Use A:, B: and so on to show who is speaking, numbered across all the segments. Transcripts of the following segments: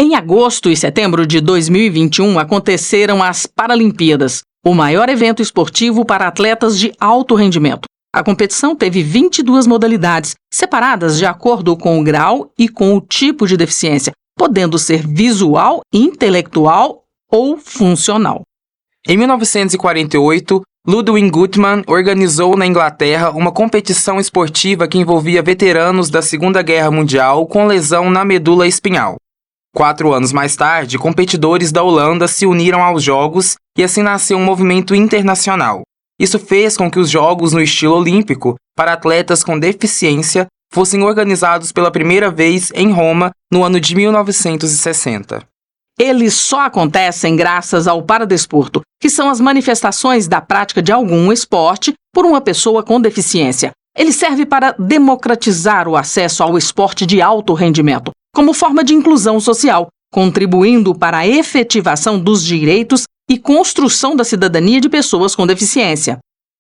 A: Em agosto e setembro de 2021 aconteceram as Paralimpíadas, o maior evento esportivo para atletas de alto rendimento. A competição teve 22 modalidades, separadas de acordo com o grau e com o tipo de deficiência, podendo ser visual, intelectual ou funcional.
B: Em 1948, Ludwig Guttmann organizou na Inglaterra uma competição esportiva que envolvia veteranos da Segunda Guerra Mundial com lesão na medula espinhal. 4 anos mais tarde, competidores da Holanda se uniram aos Jogos e assim nasceu um movimento internacional. Isso fez com que os Jogos no estilo olímpico, para atletas com deficiência, fossem organizados pela primeira vez em Roma no ano de 1960.
A: Eles só acontecem graças ao paradesporto, que são as manifestações da prática de algum esporte por uma pessoa com deficiência. Ele serve para democratizar o acesso ao esporte de alto rendimento, como forma de inclusão social, contribuindo para a efetivação dos direitos e construção da cidadania de pessoas com deficiência.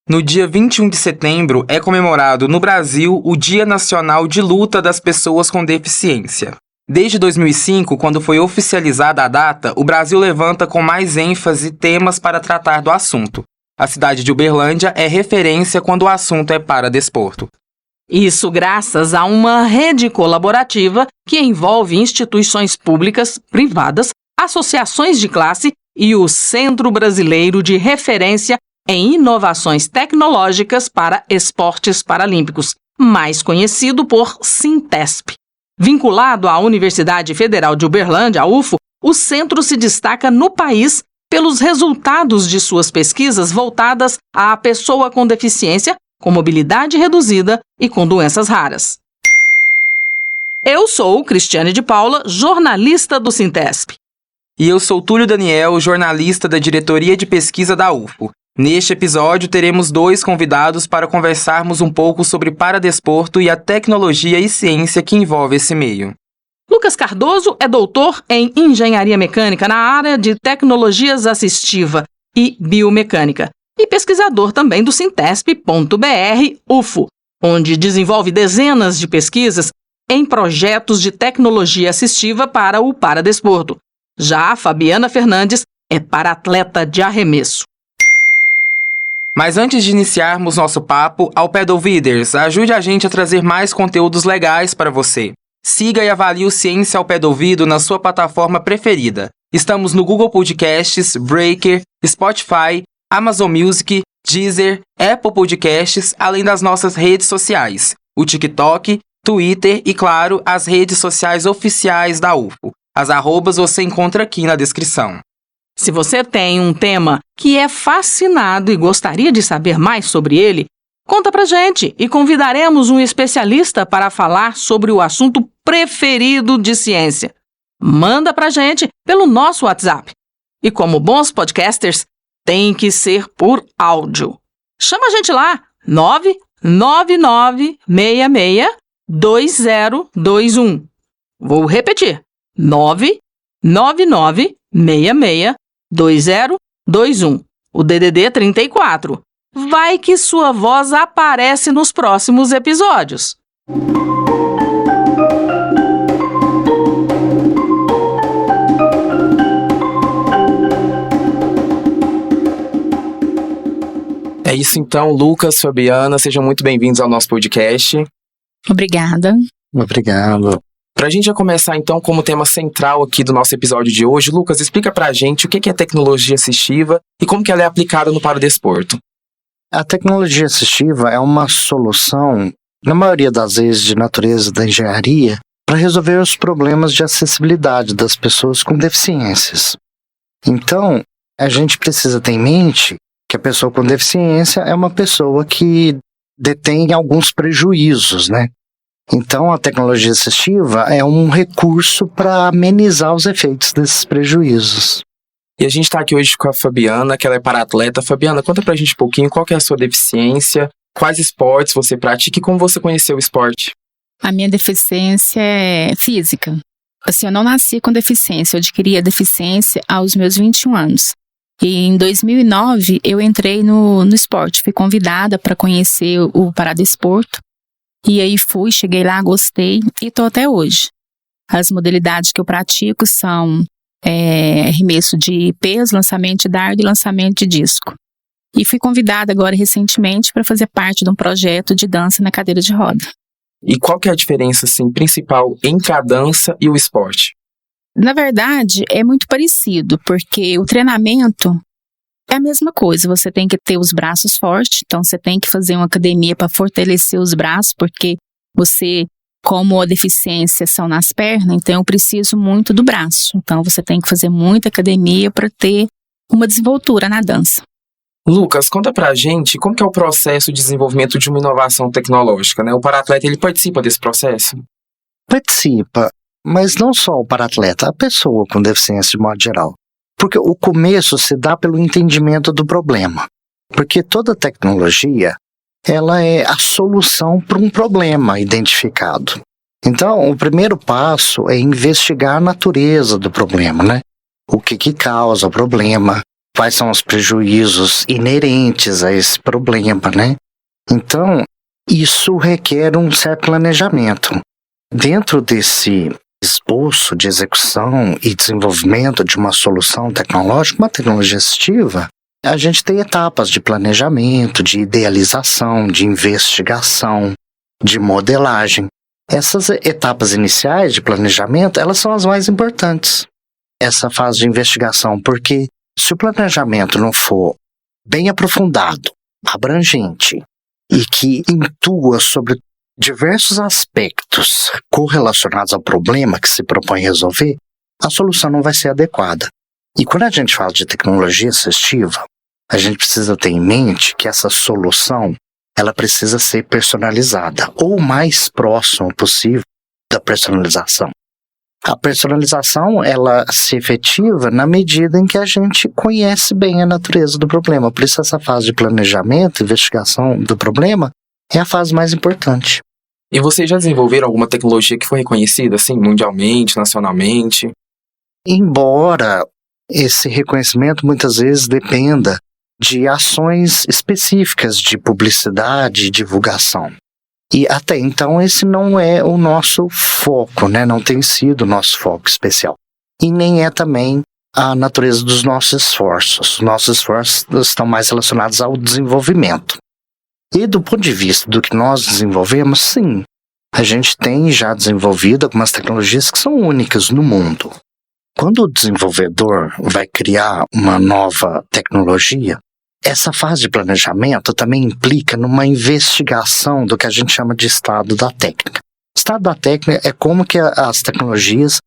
B: No dia 21 de setembro é comemorado no Brasil o Dia Nacional de Luta das Pessoas com Deficiência. Desde 2005, quando foi oficializada a data, o Brasil levanta com mais ênfase temas para tratar do assunto. A cidade de Uberlândia é referência quando o assunto é paradesporto.
A: Isso graças a uma rede colaborativa que envolve instituições públicas, privadas, associações de classe e o Centro Brasileiro de Referência em Inovações Tecnológicas para Esportes Paralímpicos, mais conhecido por Sintesp. Vinculado à Universidade Federal de Uberlândia, a UFO, o centro se destaca no país pelos resultados de suas pesquisas voltadas à pessoa com deficiência, com mobilidade reduzida e com doenças raras. Eu sou Cristiane de Paula, jornalista do Sintesp.
B: E eu sou Túlio Daniel, jornalista da Diretoria de Pesquisa da UFO. Neste episódio, teremos 2 convidados para conversarmos um pouco sobre paradesporto e a tecnologia e ciência que envolve esse meio.
A: Lucas Cardoso é doutor em Engenharia Mecânica na área de Tecnologias Assistiva e Biomecânica e pesquisador também do Sintesp.br UFO, onde desenvolve dezenas de pesquisas em projetos de tecnologia assistiva para o paradesporto. Já a Fabiana Fernandes é para-atleta de arremesso.
B: Mas antes de iniciarmos nosso papo, ao pé do ouviders, ajude a gente a trazer mais conteúdos legais para você. Siga e avalie o Ciência ao Pé do Ouvido na sua plataforma preferida. Estamos no Google Podcasts, Breaker, Spotify, Amazon Music, Deezer, Apple Podcasts, além das nossas redes sociais, o TikTok, Twitter e, claro, as redes sociais oficiais da UFO. As arrobas você encontra aqui na descrição.
A: Se você tem um tema que é fascinado e gostaria de saber mais sobre ele, conta pra gente e convidaremos um especialista para falar sobre o assunto preferido de ciência. Manda pra gente pelo nosso WhatsApp. E como bons podcasters, tem que ser por áudio. Chama a gente lá, 999662021. Vou repetir, 999662021. O DDD 34. Vai que sua voz aparece nos próximos episódios.
B: É isso então, Lucas, Fabiana, sejam muito bem-vindos ao nosso podcast.
C: Obrigada.
D: Obrigado.
B: Pra gente já começar então como tema central aqui do nosso episódio de hoje, Lucas, explica pra gente o que é tecnologia assistiva e como que ela é aplicada no paradesporto.
D: A tecnologia assistiva é uma solução, na maioria das vezes de natureza da engenharia, para resolver os problemas de acessibilidade das pessoas com deficiências. Então, a gente precisa ter em mente que a pessoa com deficiência é uma pessoa que detém alguns prejuízos, né? Então, a tecnologia assistiva é um recurso para amenizar os efeitos desses prejuízos.
B: E a gente está aqui hoje com a Fabiana, que ela é para-atleta. Fabiana, conta pra gente um pouquinho qual que é a sua deficiência, quais esportes você pratica e como você conheceu o esporte.
C: A minha deficiência é física. Assim, eu não nasci com deficiência, eu adquiri a deficiência aos meus 21 anos. E em 2009, eu entrei no esporte, fui convidada para conhecer o paradesporto. E aí cheguei lá, gostei e tô até hoje. As modalidades que eu pratico são arremesso de peso, lançamento de dardo e lançamento de disco. E fui convidada agora recentemente para fazer parte de um projeto de dança na cadeira de roda.
B: E qual que é a diferença assim, principal entre a dança e o esporte?
C: Na verdade, é muito parecido, porque o treinamento é a mesma coisa. Você tem que ter os braços fortes, então você tem que fazer uma academia para fortalecer os braços, porque você, como a deficiência são nas pernas, então eu preciso muito do braço. Então você tem que fazer muita academia para ter uma desenvoltura na dança.
B: Lucas, conta pra gente como que é o processo de desenvolvimento de uma inovação tecnológica, né? O paratleta, ele participa desse processo?
D: Participa, mas não só o paratleta, a pessoa com deficiência de modo geral. Porque o começo se dá pelo entendimento do problema. Porque toda tecnologia, ela é a solução para um problema identificado. Então, o primeiro passo é investigar a natureza do problema, né? O que causa o problema, quais são os prejuízos inerentes a esse problema, né? Então, isso requer um certo planejamento. Dentro desse esboço de execução e desenvolvimento de uma solução tecnológica, uma tecnologia assistiva, a gente tem etapas de planejamento, de idealização, de investigação, de modelagem. Essas etapas iniciais de planejamento, elas são as mais importantes. Essa fase de investigação, porque se o planejamento não for bem aprofundado, abrangente e que intua sobre diversos aspectos correlacionados ao problema que se propõe resolver, a solução não vai ser adequada. E quando a gente fala de tecnologia assistiva, a gente precisa ter em mente que essa solução ela precisa ser personalizada, ou o mais próximo possível da personalização. A personalização, ela se efetiva na medida em que a gente conhece bem a natureza do problema. Por isso, essa fase de planejamento, investigação do problema, é a fase mais importante.
B: E vocês já desenvolveram alguma tecnologia que foi reconhecida, assim, mundialmente, nacionalmente?
D: Embora esse reconhecimento muitas vezes dependa de ações específicas de publicidade e divulgação. E até então esse não é o nosso foco, né? Não tem sido o nosso foco especial. E nem é também a natureza dos nossos esforços. Nossos esforços estão mais relacionados ao desenvolvimento. E do ponto de vista do que nós desenvolvemos, sim, a gente tem já desenvolvido algumas tecnologias que são únicas no mundo. Quando o desenvolvedor vai criar uma nova tecnologia, essa fase de planejamento também implica numa investigação do que a gente chama de estado da técnica. O estado da técnica é como que as tecnologias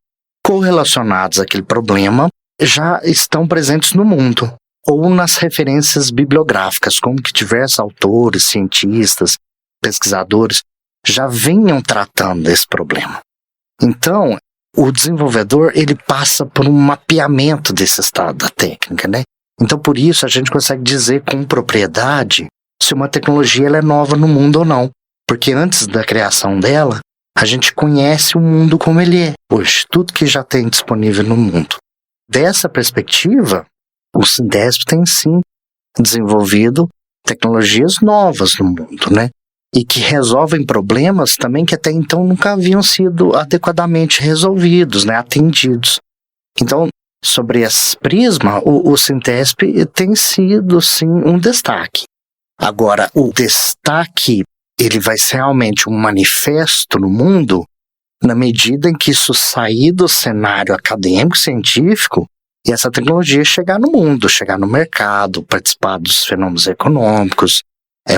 D: correlacionadas àquele problema já estão presentes no mundo, ou nas referências bibliográficas, como que diversos autores, cientistas, pesquisadores já vinham tratando desse problema. Então, o desenvolvedor ele passa por um mapeamento desse estado da técnica, né? Então, por isso, a gente consegue dizer com propriedade se uma tecnologia ela é nova no mundo ou não. Porque antes da criação dela, a gente conhece o mundo como ele é hoje, tudo que já tem disponível no mundo. Dessa perspectiva, o Sindesp tem sim desenvolvido tecnologias novas no mundo, né? E que resolvem problemas também que até então nunca haviam sido adequadamente resolvidos, né? Atendidos. Então, sobre esse prisma, o Sindesp tem sido, sim, um destaque. Agora, o destaque, ele vai ser realmente um manifesto no mundo na medida em que isso sair do cenário acadêmico, científico, e essa tecnologia chegar no mundo, chegar no mercado, participar dos fenômenos econômicos,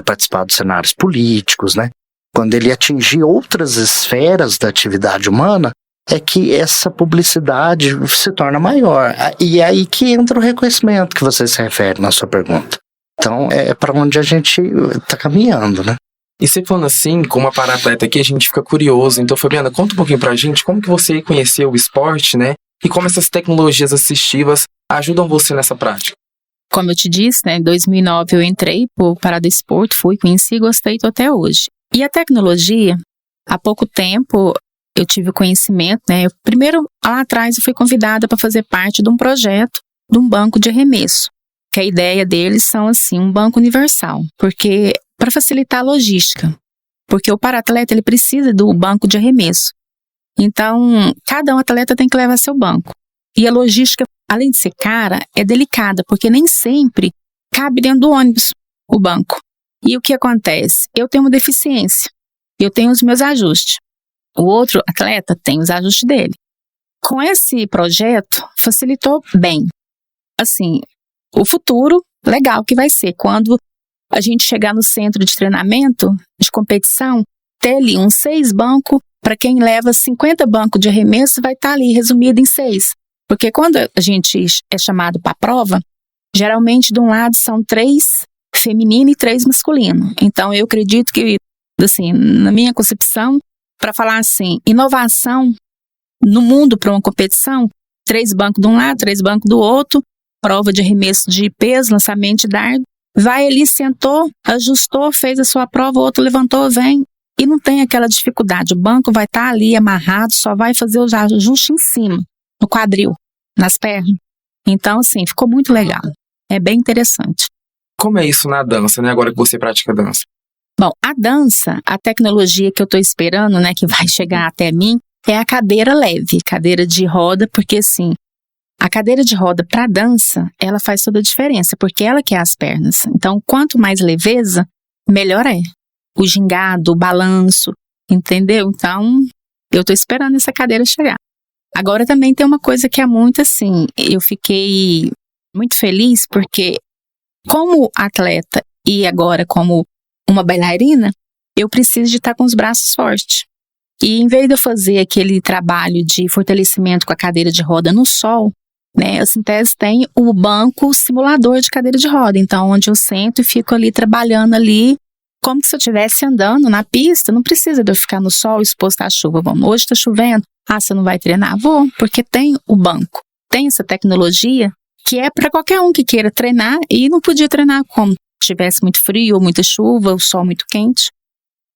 D: participar dos cenários políticos, né? Quando ele atingir outras esferas da atividade humana, é que essa publicidade se torna maior. E é aí que entra o reconhecimento que você se refere na sua pergunta. Então, é para onde a gente está caminhando, né?
B: E você falando assim, como a paratleta aqui, a gente fica curioso. Então, Fabiana, conta um pouquinho pra gente como que você conheceu o esporte, né? E como essas tecnologias assistivas ajudam você nessa prática.
C: Como eu te disse, né, em 2009 eu entrei por Paradesporto, fui, conheci, gostei, tô até hoje. E a tecnologia, há pouco tempo eu tive conhecimento, né? Primeiro, lá atrás, eu fui convidada para fazer parte de um projeto de um banco de arremesso. Que a ideia deles são, assim, um banco universal. Porque, para facilitar a logística. Porque o paratleta, ele precisa do banco de arremesso. Então, cada um atleta tem que levar seu banco. E a logística, além de ser cara, é delicada, porque nem sempre cabe dentro do ônibus o banco. E o que acontece? Eu tenho uma deficiência, eu tenho os meus ajustes. O outro atleta tem os ajustes dele. Com esse projeto, facilitou bem. Assim, o futuro legal que vai ser quando a gente chegar no centro de treinamento, de competição, ter ali uns 6 bancos, para quem leva 50 bancos de arremesso, vai estar ali resumido em 6. Porque quando a gente é chamado para a prova, geralmente de um lado são 3 feminino e 3 masculino. Então eu acredito que, assim, na minha concepção, para falar assim, inovação no mundo para uma competição, 3 bancos de um lado, 3 bancos do outro, prova de arremesso de peso, lançamento de dardo, vai ali, sentou, ajustou, fez a sua prova, o outro levantou, vem, e não tem aquela dificuldade. O banco vai estar ali amarrado, só vai fazer os ajustes em cima, no quadril, nas pernas. Então, assim, ficou muito legal. É bem interessante.
B: Como é isso na dança, né? Agora que você pratica dança.
C: Bom, a dança, a tecnologia que eu estou esperando, né, que vai chegar até mim, é a cadeira leve, cadeira de roda, porque assim, a cadeira de roda para dança, ela faz toda a diferença, porque ela que é as pernas. Então, quanto mais leveza, melhor é. O gingado, o balanço, entendeu? Então, eu estou esperando essa cadeira chegar. Agora também tem uma coisa que é muito assim, eu fiquei muito feliz porque como atleta e agora como uma bailarina, eu preciso de estar com os braços fortes. E em vez de eu fazer aquele trabalho de fortalecimento com a cadeira de roda no sol, né, a Syntese tem o banco simulador de cadeira de roda. Então, onde eu sento e fico ali trabalhando ali, como se eu estivesse andando na pista, não precisa de eu ficar no sol exposto à chuva. Bom, hoje está chovendo, você não vai treinar? Vou, porque tem o banco, tem essa tecnologia que é para qualquer um que queira treinar e não podia treinar como tivesse muito frio, ou muita chuva, o sol muito quente.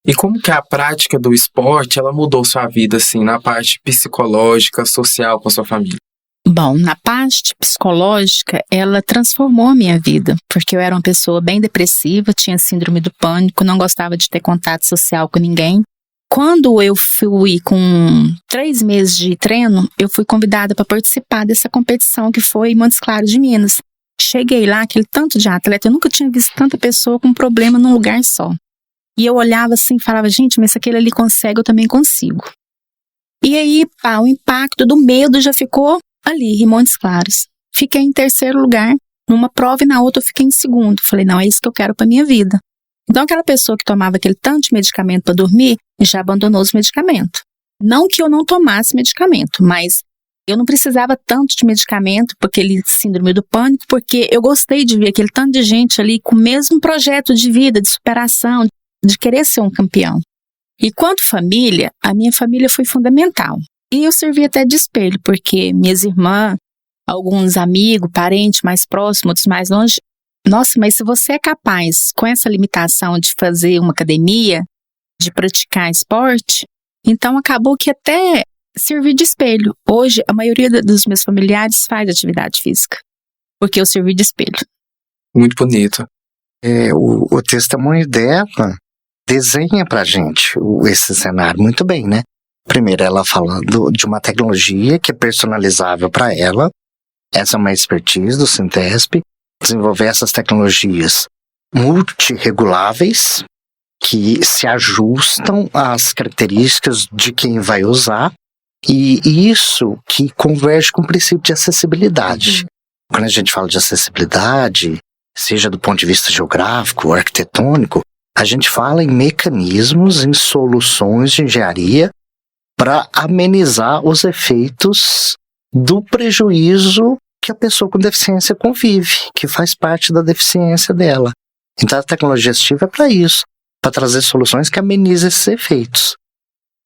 B: E como que a prática do esporte, ela mudou sua vida, assim, na parte psicológica, social com a sua família?
C: Bom, na parte psicológica, ela transformou a minha vida, porque eu era uma pessoa bem depressiva, tinha síndrome do pânico, não gostava de ter contato social com ninguém. Quando eu fui com 3 meses de treino, eu fui convidada para participar dessa competição que foi em Montes Claros de Minas. Cheguei lá, aquele tanto de atleta, eu nunca tinha visto tanta pessoa com problema num lugar só. E eu olhava assim e falava, gente, mas se aquele ali consegue, eu também consigo. E aí, o impacto do medo já ficou ali, em Montes Claros. Fiquei em 3º lugar, numa prova e na outra eu fiquei em 2º. Falei, não, é isso que eu quero para minha vida. Então aquela pessoa que tomava aquele tanto de medicamento para dormir, já abandonou os medicamentos. Não que eu não tomasse medicamento, mas eu não precisava tanto de medicamento para aquele síndrome do pânico, porque eu gostei de ver aquele tanto de gente ali com o mesmo projeto de vida, de superação, de querer ser um campeão. E quanto família, a minha família foi fundamental. E eu servi até de espelho, porque minhas irmãs, alguns amigos, parentes mais próximos, outros mais longe, nossa, mas se você é capaz, com essa limitação de fazer uma academia, de praticar esporte, então acabou que até servi de espelho. Hoje, a maioria dos meus familiares faz atividade física, porque eu servi de espelho.
B: Muito bonito.
D: O testemunho dela desenha pra gente esse cenário muito bem, né? Primeiro, ela falando de uma tecnologia que é personalizável para ela. Essa é uma expertise do Syntesp, desenvolver essas tecnologias multireguláveis que se ajustam às características de quem vai usar, e isso que converge com o princípio de acessibilidade. Quando a gente fala de acessibilidade, seja do ponto de vista geográfico ou arquitetônico, a gente fala em mecanismos, em soluções de engenharia para amenizar os efeitos do prejuízo que a pessoa com deficiência convive, que faz parte da deficiência dela. Então a tecnologia assistiva é para isso, para trazer soluções que amenizem esses efeitos.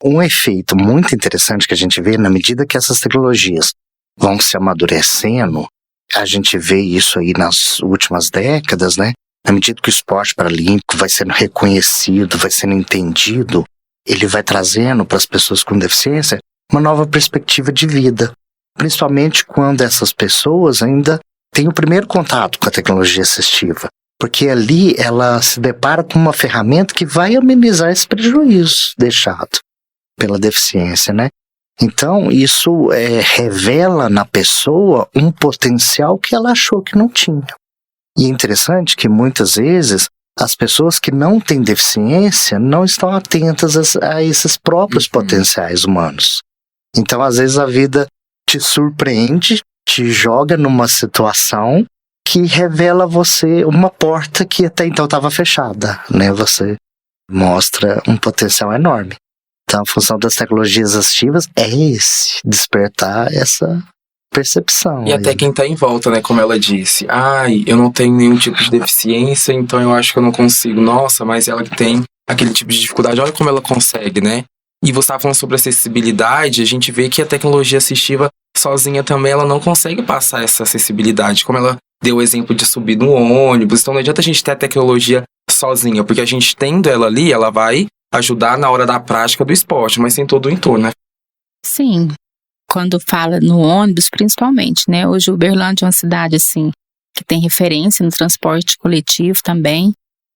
D: Um efeito muito interessante que a gente vê na medida que essas tecnologias vão se amadurecendo, a gente vê isso aí nas últimas décadas, né? Na medida que o esporte paralímpico vai sendo reconhecido, vai sendo entendido, ele vai trazendo para as pessoas com deficiência uma nova perspectiva de vida. Principalmente quando essas pessoas ainda têm o primeiro contato com a tecnologia assistiva. Porque ali ela se depara com uma ferramenta que vai amenizar esse prejuízo deixado pela deficiência, né? Então, isso revela na pessoa um potencial que ela achou que não tinha. E é interessante que muitas vezes as pessoas que não têm deficiência não estão atentas a esses próprios potenciais humanos. Então, às vezes, a vida te surpreende, te joga numa situação que revela a você uma porta que até então estava fechada, né? Você mostra um potencial enorme. Então, a função das tecnologias assistivas é despertar essa percepção.
B: E até quem tá em volta, né? Como ela disse. Ai, eu não tenho nenhum tipo de deficiência, então eu acho que eu não consigo. Nossa, mas ela que tem aquele tipo de dificuldade, olha como ela consegue, né? E você estava falando sobre acessibilidade, a gente vê que a tecnologia assistiva sozinha também, ela não consegue passar essa acessibilidade. Como ela deu o exemplo de subir no ônibus. Então não adianta a gente ter a tecnologia sozinha, porque a gente tendo ela ali, ela vai ajudar na hora da prática do esporte, mas tem todo o entorno, né?
C: Sim, quando fala no ônibus, principalmente, né? Hoje Uberlândia é uma cidade, assim, que tem referência no transporte coletivo também.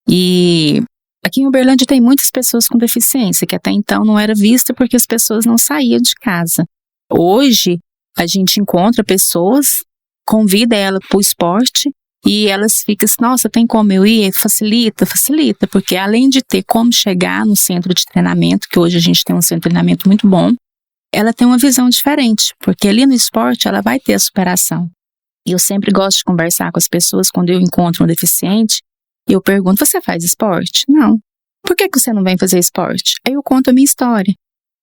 C: E aqui em Uberlândia tem muitas pessoas com deficiência, que até então não era vista porque as pessoas não saíam de casa. Hoje, a gente encontra pessoas, convida ela para o esporte e elas ficam assim, nossa, tem como eu ir? Facilita, porque além de ter como chegar no centro de treinamento, que hoje a gente tem um centro de treinamento muito bom, ela tem uma visão diferente, porque ali no esporte ela vai ter a superação. E eu sempre gosto de conversar com as pessoas quando eu encontro um deficiente, e eu pergunto, você faz esporte? Não. Por que você não vem fazer esporte? Aí eu conto a minha história.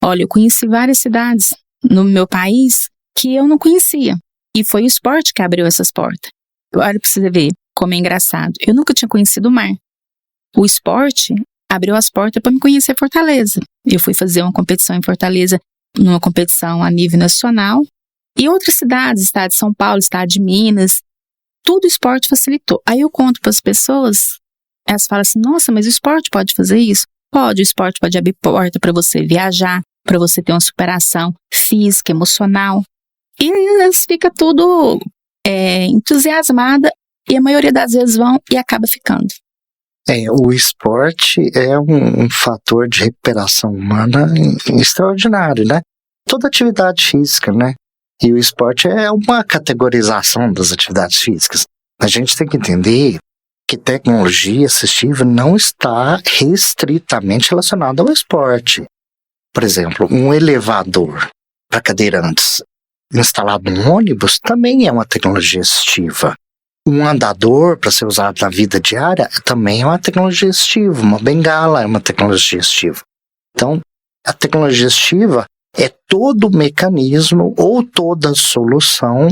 C: Olha, eu conheci várias cidades no meu país que eu não conhecia, e foi o esporte que abriu essas portas. Olha pra você ver como é engraçado. Eu nunca tinha conhecido o mar. O esporte abriu as portas para me conhecer Fortaleza. Eu fui fazer uma competição em Fortaleza, numa competição a nível nacional. E outras cidades, estado de São Paulo, estado de Minas, tudo o esporte facilitou. Aí eu conto para as pessoas, elas falam assim, nossa, mas o esporte pode fazer isso? Pode, o esporte pode abrir porta para você viajar, para você ter uma superação física, emocional. E elas ficam tudo entusiasmada e a maioria das vezes vão e acaba ficando.
D: O esporte é um fator de recuperação humana extraordinário, né? Toda atividade física, né? E o esporte é uma categorização das atividades físicas. A gente tem que entender que tecnologia assistiva não está restritamente relacionada ao esporte. Por exemplo, um elevador para cadeirantes instalado num ônibus também é uma tecnologia assistiva. Um andador para ser usado na vida diária também é uma tecnologia assistiva. Uma bengala é uma tecnologia assistiva. Então, a tecnologia assistiva é todo mecanismo ou toda solução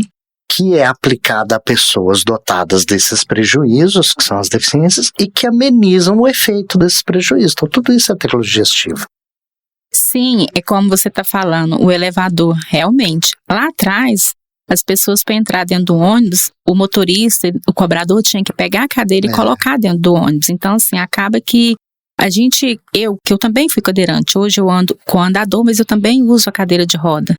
D: que é aplicada a pessoas dotadas desses prejuízos, que são as deficiências, e que amenizam o efeito desses prejuízos. Então, tudo isso é tecnologia assistiva.
C: Sim, é como você está falando, o elevador, realmente. Lá atrás, as pessoas para entrar dentro do ônibus, o motorista, o cobrador tinha que pegar a cadeira e colocar dentro do ônibus. Então, assim, acaba que eu também fui cadeirante, hoje eu ando com andador, mas eu também uso a cadeira de roda.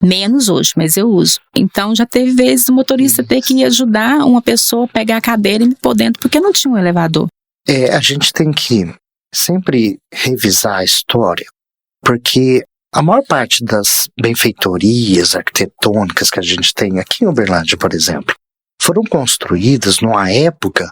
C: Menos hoje, mas eu uso. Então, já teve vezes o motorista ter que ajudar uma pessoa a pegar a cadeira e me pôr dentro, porque não tinha um elevador.
D: A gente tem que sempre revisar a história, porque a maior parte das benfeitorias arquitetônicas que a gente tem aqui em Uberlândia, por exemplo, foram construídas numa época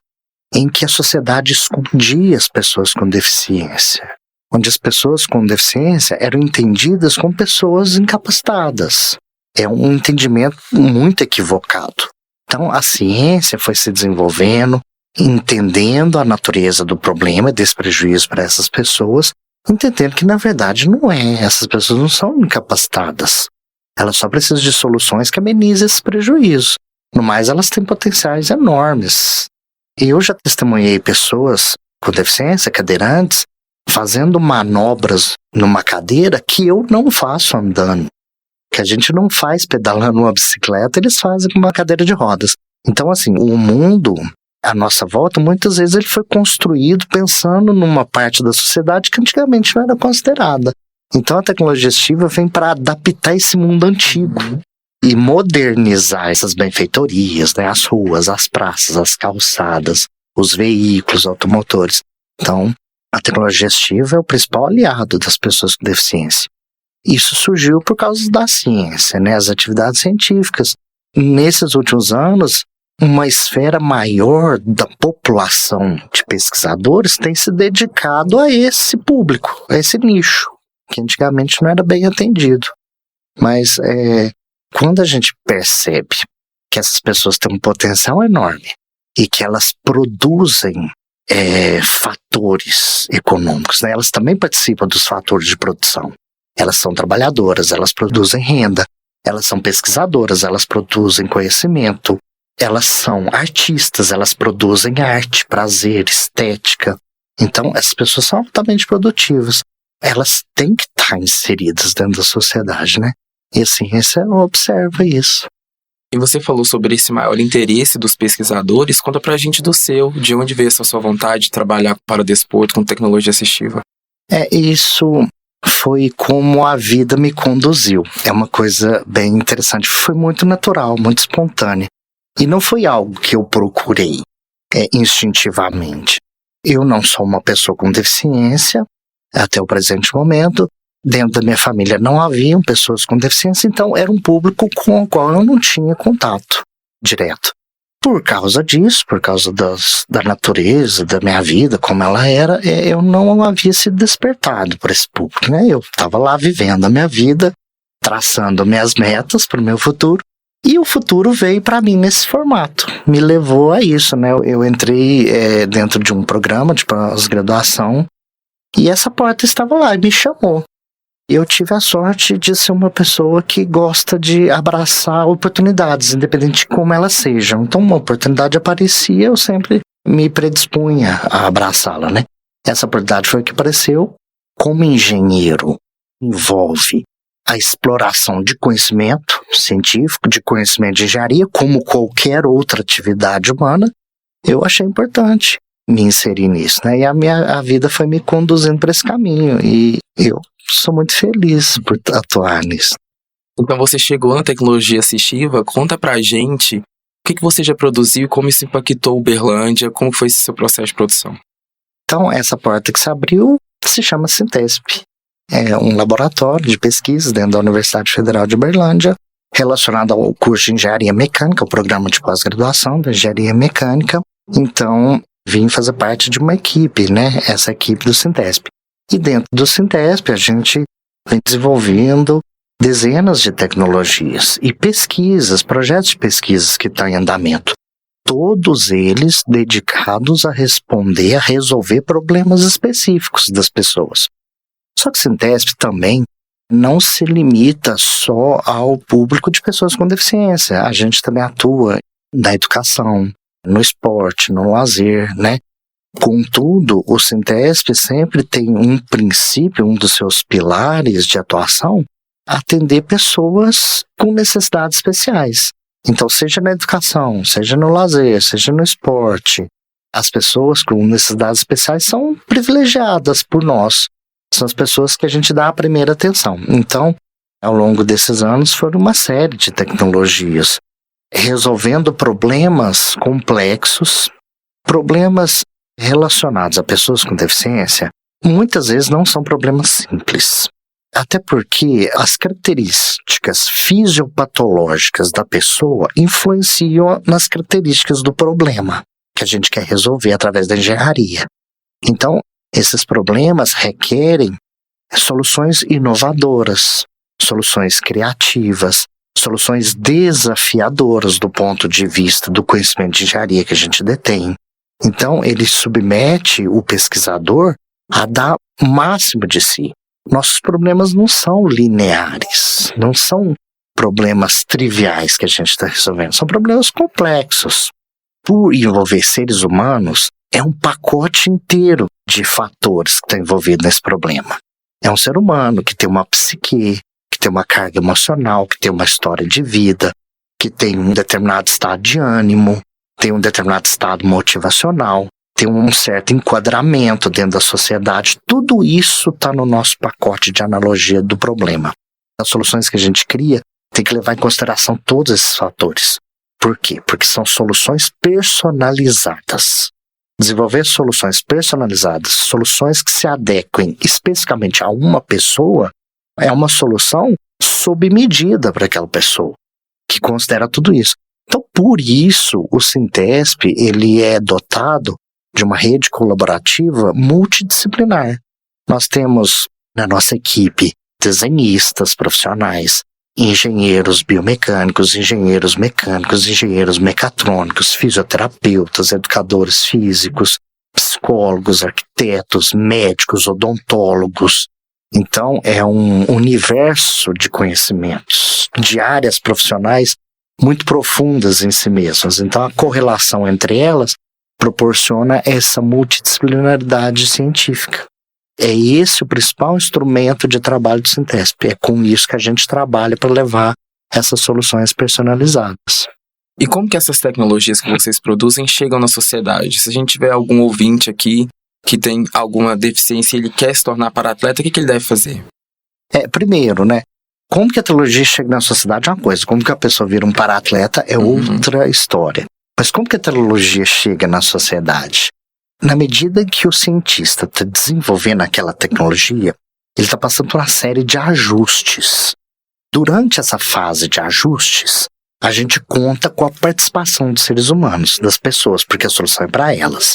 D: em que a sociedade escondia as pessoas com deficiência, onde as pessoas com deficiência eram entendidas como pessoas incapacitadas. É um entendimento muito equivocado. Então, a ciência foi se desenvolvendo, entendendo a natureza do problema e desse prejuízo para essas pessoas, entendendo que, na verdade, não é. Essas pessoas não são incapacitadas. Elas só precisam de soluções que amenizem esses prejuízos. No mais, elas têm potenciais enormes. E eu já testemunhei pessoas com deficiência, cadeirantes, fazendo manobras numa cadeira que eu não faço andando. Que a gente não faz pedalando uma bicicleta, eles fazem com uma cadeira de rodas. Então, assim, o mundo à nossa volta, muitas vezes ele foi construído pensando numa parte da sociedade que antigamente não era considerada. Então a tecnologia assistiva vem para adaptar esse mundo antigo e modernizar essas benfeitorias, né? As ruas, as praças, as calçadas, os veículos automotores. Então, a tecnologia assistiva é o principal aliado das pessoas com deficiência. Isso surgiu por causa da ciência, né? As atividades científicas. Nesses últimos anos, uma esfera maior da população de pesquisadores tem se dedicado a esse público, a esse nicho, que antigamente não era bem atendido. Mas quando a gente percebe que essas pessoas têm um potencial enorme e que elas produzem fatores econômicos, né? Elas também participam dos fatores de produção. Elas são trabalhadoras, elas produzem renda, elas são pesquisadoras, elas produzem conhecimento, elas são artistas, elas produzem arte, prazer, estética. Então, essas pessoas são altamente produtivas. Elas têm que estar inseridas dentro da sociedade, né? E a ciência observa isso.
B: E você falou sobre esse maior interesse dos pesquisadores. Conta pra gente do seu, de onde veio essa sua vontade de trabalhar para o desporto com tecnologia assistiva?
D: Isso foi como a vida me conduziu. É uma coisa bem interessante. Foi muito natural, muito espontânea. E não foi algo que eu procurei instintivamente. Eu não sou uma pessoa com deficiência, até o presente momento. Dentro da minha família não haviam pessoas com deficiência, então era um público com o qual eu não tinha contato direto. Por causa disso, por causa da natureza, da minha vida, como ela era, eu não havia sido despertado por esse público, né? Eu estava lá vivendo a minha vida, traçando minhas metas para o meu futuro, e o futuro veio para mim nesse formato, me levou a isso, né? Eu entrei dentro de um programa de pós-graduação, e essa porta estava lá e me chamou. Eu tive a sorte de ser uma pessoa que gosta de abraçar oportunidades, independente de como elas sejam. Então, uma oportunidade aparecia, eu sempre me predispunha a abraçá-la, né? Essa oportunidade foi a que apareceu. Como engenheiro, envolve a exploração de conhecimento científico, de conhecimento de engenharia, como qualquer outra atividade humana. Eu achei importante me inserir nisso, né? E a vida foi me conduzindo para esse caminho, e eu sou muito feliz por atuar nisso.
B: Então você chegou na tecnologia assistiva, conta pra gente o que você já produziu, como isso impactou Uberlândia, como foi esse seu processo de produção.
D: Então, essa porta que se abriu se chama Sintesp. É um laboratório de pesquisa dentro da Universidade Federal de Uberlândia, relacionado ao curso de Engenharia Mecânica, o programa de pós-graduação da Engenharia Mecânica. Então, vim fazer parte de uma equipe, né? Essa equipe do Sintesp. E dentro do Sintesp, a gente vem desenvolvendo dezenas de tecnologias e pesquisas, projetos de pesquisas que estão em andamento. Todos eles dedicados a responder, a resolver problemas específicos das pessoas. Só que o Sintesp também não se limita só ao público de pessoas com deficiência. A gente também atua na educação, no esporte, no lazer, né? Contudo, o Sintesp sempre tem um princípio, um dos seus pilares de atuação, atender pessoas com necessidades especiais. Então, seja na educação, seja no lazer, seja no esporte, as pessoas com necessidades especiais são privilegiadas por nós. São as pessoas que a gente dá a primeira atenção. Então, ao longo desses anos, foram uma série de tecnologias, resolvendo problemas complexos, problemas relacionados a pessoas com deficiência, muitas vezes não são problemas simples. Até porque as características fisiopatológicas da pessoa influenciam nas características do problema que a gente quer resolver através da engenharia. Então, esses problemas requerem soluções inovadoras, soluções criativas, soluções desafiadoras do ponto de vista do conhecimento de engenharia que a gente detém. Então, ele submete o pesquisador a dar o máximo de si. Nossos problemas não são lineares, não são problemas triviais que a gente está resolvendo, são problemas complexos. Por envolver seres humanos, é um pacote inteiro de fatores que está envolvido nesse problema. É um ser humano que tem uma psique, que tem uma carga emocional, que tem uma história de vida, que tem um determinado estado de ânimo, tem um determinado estado motivacional, tem um certo enquadramento dentro da sociedade. Tudo isso está no nosso pacote de analogia do problema. As soluções que a gente cria tem que levar em consideração todos esses fatores. Por quê? Porque são soluções personalizadas. Desenvolver soluções personalizadas, soluções que se adequem especificamente a uma pessoa, É uma solução sob medida para aquela pessoa, que considera tudo isso. Então, por isso, o Sintesp, ele é dotado de uma rede colaborativa multidisciplinar. Nós temos na nossa equipe desenhistas profissionais, engenheiros biomecânicos, engenheiros mecânicos, engenheiros mecatrônicos, fisioterapeutas, educadores físicos, psicólogos, arquitetos, médicos, odontólogos. Então, é um universo de conhecimentos, de áreas profissionais muito profundas em si mesmas. Então, a correlação entre elas proporciona essa multidisciplinaridade científica. É esse o principal instrumento de trabalho do Sintesp. É com isso que a gente trabalha para levar essas soluções personalizadas.
B: E como que essas tecnologias que vocês produzem chegam na sociedade? Se a gente tiver algum ouvinte aqui que tem alguma deficiência e ele quer se tornar para-atleta, o que ele deve fazer?
D: Primeiro, né? Como que a tecnologia chega na sociedade é uma coisa, como que a pessoa vira um para-atleta é outra história. Mas como que a tecnologia chega na sociedade? Na medida que o cientista está desenvolvendo aquela tecnologia, ele está passando por uma série de ajustes. Durante essa fase de ajustes, a gente conta com a participação dos seres humanos, das pessoas, porque a solução é para elas.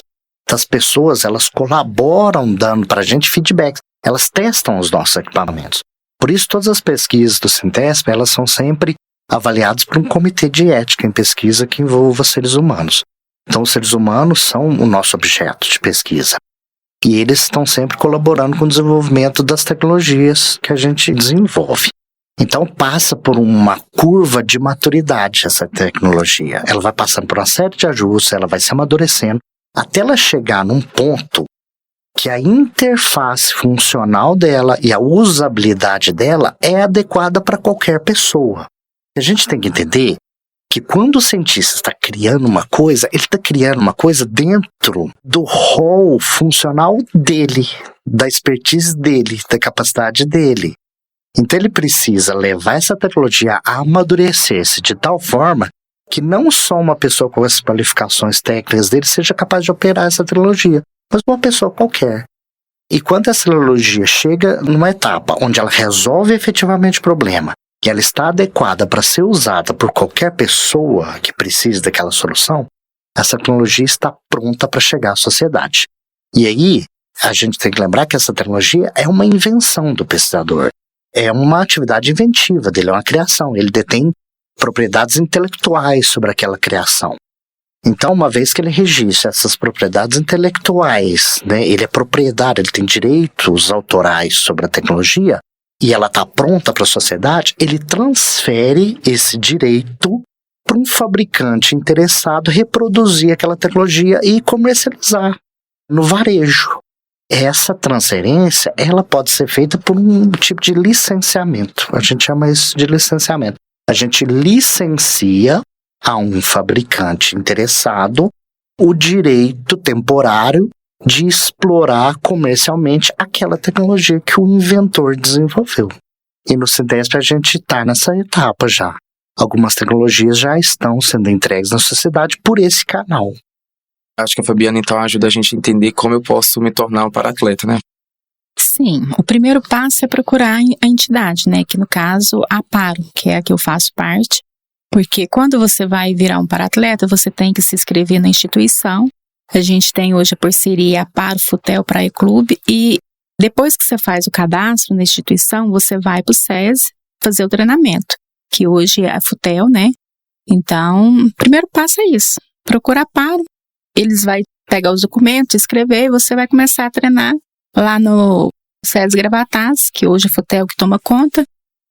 D: As pessoas, elas colaboram dando para a gente feedbacks, elas testam os nossos equipamentos. Por isso, todas as pesquisas do Sintesp, elas são sempre avaliadas por um comitê de ética em pesquisa que envolva seres humanos. Então, os seres humanos são o nosso objeto de pesquisa. E eles estão sempre colaborando com o desenvolvimento das tecnologias que a gente desenvolve. Então, passa por uma curva de maturidade essa tecnologia. Ela vai passando por uma série de ajustes, ela vai se amadurecendo, até ela chegar num ponto que a interface funcional dela e a usabilidade dela é adequada para qualquer pessoa. A gente tem que entender que quando o cientista está criando uma coisa, ele está criando uma coisa dentro do rol funcional dele, da expertise dele, da capacidade dele. Então ele precisa levar essa tecnologia a amadurecer-se de tal forma que não só uma pessoa com as qualificações técnicas dele seja capaz de operar essa tecnologia, mas uma pessoa qualquer. E quando essa tecnologia chega numa etapa onde ela resolve efetivamente o problema, e ela está adequada para ser usada por qualquer pessoa que precise daquela solução, essa tecnologia está pronta para chegar à sociedade. E aí, a gente tem que lembrar que essa tecnologia é uma invenção do pesquisador. É uma atividade inventiva dele, é uma criação. Ele detém propriedades intelectuais sobre aquela criação. Então, uma vez que ele registra essas propriedades intelectuais, né, ele é proprietário, ele tem direitos autorais sobre a tecnologia, e ela está pronta para a sociedade, ele transfere esse direito para um fabricante interessado reproduzir aquela tecnologia e comercializar no varejo. Essa transferência, ela pode ser feita por um tipo de licenciamento. A gente chama isso de licenciamento. A gente licencia a um fabricante interessado o direito temporário de explorar comercialmente aquela tecnologia que o inventor desenvolveu. E no Sintesp a gente está nessa etapa já. Algumas tecnologias já estão sendo entregues na sociedade por esse canal.
B: Acho que a Fabiana, então, ajuda a gente a entender como eu posso me tornar um para-atleta, né?
C: Sim, o primeiro passo é procurar a entidade, né? Que no caso, a Aparo, que é a que eu faço parte. Porque quando você vai virar um para-atleta, você tem que se inscrever na instituição. A gente tem hoje a parceria Aparo, Futel, Praia Clube. E depois que você faz o cadastro na instituição, você vai para o SESI fazer o treinamento. Que hoje é a Futel, né? Então, o primeiro passo é isso. Procura a Aparo. Eles vão pegar os documentos, escrever, e você vai começar a treinar lá no SESI Gravatas, que hoje é a Futel que toma conta.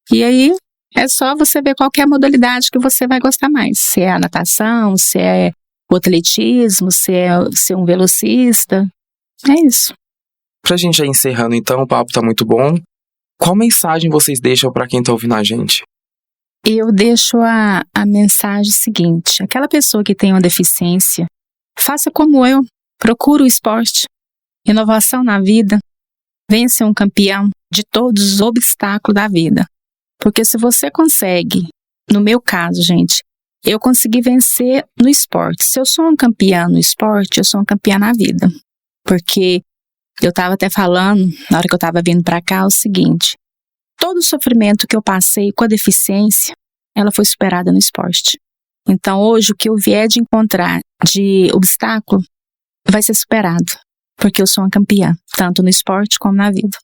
C: E aí é só você ver qual que é a modalidade que você vai gostar mais. Se é a natação, se é o atletismo, se é ser um velocista. É isso.
B: Pra gente já encerrando, então, o papo tá muito bom. Qual mensagem vocês deixam pra quem tá ouvindo a gente?
C: Eu deixo a mensagem seguinte. Aquela pessoa que tem uma deficiência, faça como eu. Procure o esporte. Inovação na vida. Venha ser um campeão de todos os obstáculos da vida. Porque se você consegue, no meu caso, gente, eu consegui vencer no esporte. Se eu sou um campeã no esporte, eu sou um campeã na vida. Porque eu estava até falando, na hora que eu estava vindo para cá, o seguinte, todo o sofrimento que eu passei com a deficiência, ela foi superada no esporte. Então, hoje, o que eu vier de encontrar de obstáculo vai ser superado, porque eu sou uma campeã, tanto no esporte como na vida.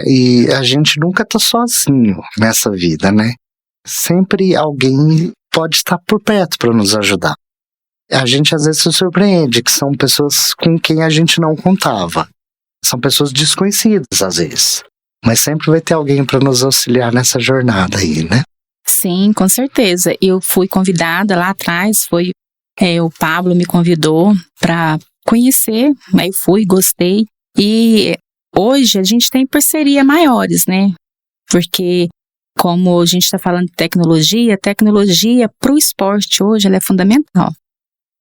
D: E a gente nunca tá sozinho nessa vida, né? Sempre alguém pode estar por perto para nos ajudar. A gente às vezes se surpreende que são pessoas com quem a gente não contava. São pessoas desconhecidas às vezes. Mas sempre vai ter alguém para nos auxiliar nessa jornada aí, né?
C: Sim, com certeza. Eu fui convidada lá atrás, o Pablo me convidou para conhecer, aí eu fui, gostei. E hoje a gente tem parceria maiores, né? Porque como a gente está falando de tecnologia para o esporte hoje ela é fundamental.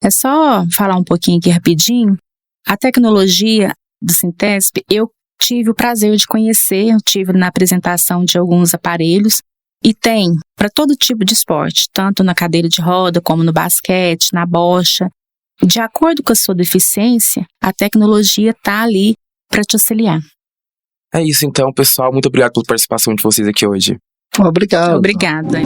C: É só falar um pouquinho aqui rapidinho. A tecnologia do Sintesp, eu tive o prazer de conhecer, eu tive na apresentação de alguns aparelhos e tem para todo tipo de esporte, tanto na cadeira de roda como no basquete, na bocha. De acordo com a sua deficiência, a tecnologia está ali para te auxiliar.
B: É isso então, pessoal. Muito obrigado pela participação de vocês aqui hoje.
D: Obrigado.
C: Obrigada.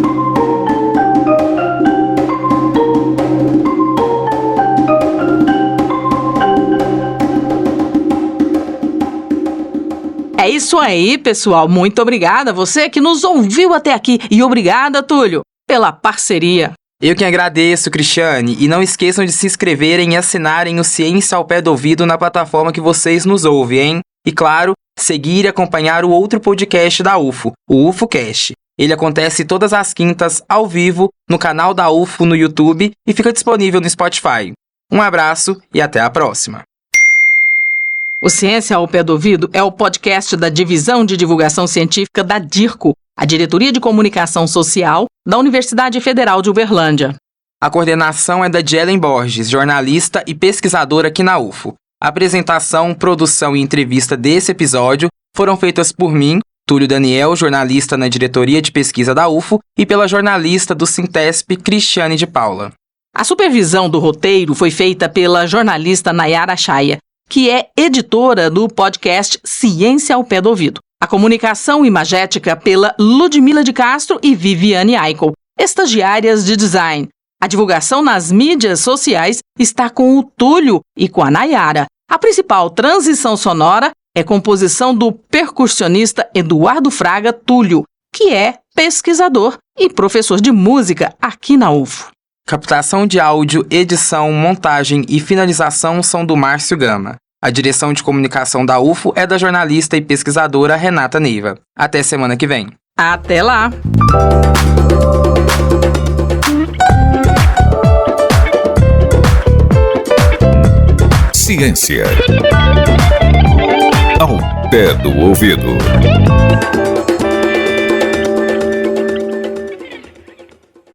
A: É isso aí, pessoal. Muito obrigada a você que nos ouviu até aqui. E obrigada, Túlio, pela parceria.
B: Eu que agradeço, Cristiane. E não esqueçam de se inscreverem e assinarem o Ciência ao Pé do Ouvido na plataforma que vocês nos ouvem, hein? E claro, seguir e acompanhar o outro podcast da UFO, o UFOcast. Ele acontece todas as quintas, ao vivo, no canal da UFO no YouTube e fica disponível no Spotify. Um abraço e até a próxima.
A: O Ciência ao Pé do Ouvido é o podcast da Divisão de Divulgação Científica da DIRCO, a Diretoria de Comunicação Social da Universidade Federal de Uberlândia.
B: A coordenação é da Jelen Borges, jornalista e pesquisadora aqui na UFO. A apresentação, produção e entrevista desse episódio foram feitas por mim, Túlio Daniel, jornalista na Diretoria de Pesquisa da UFO, e pela jornalista do Sintesp, Cristiane de Paula.
A: A supervisão do roteiro foi feita pela jornalista Nayara Chaya, que é editora do podcast Ciência ao Pé do Ouvido. A comunicação imagética pela Ludmila de Castro e Viviane Eichel, estagiárias de design. A divulgação nas mídias sociais está com o Túlio e com a Nayara. A principal transição sonora é composição do percussionista Eduardo Fraga Túlio, que é pesquisador e professor de música aqui na UFO.
B: Captação de áudio, edição, montagem e finalização são do Márcio Gama. A direção de comunicação da UFO é da jornalista e pesquisadora Renata Neiva. Até semana que vem.
A: Até lá!
E: Ciência ao pé do ouvido.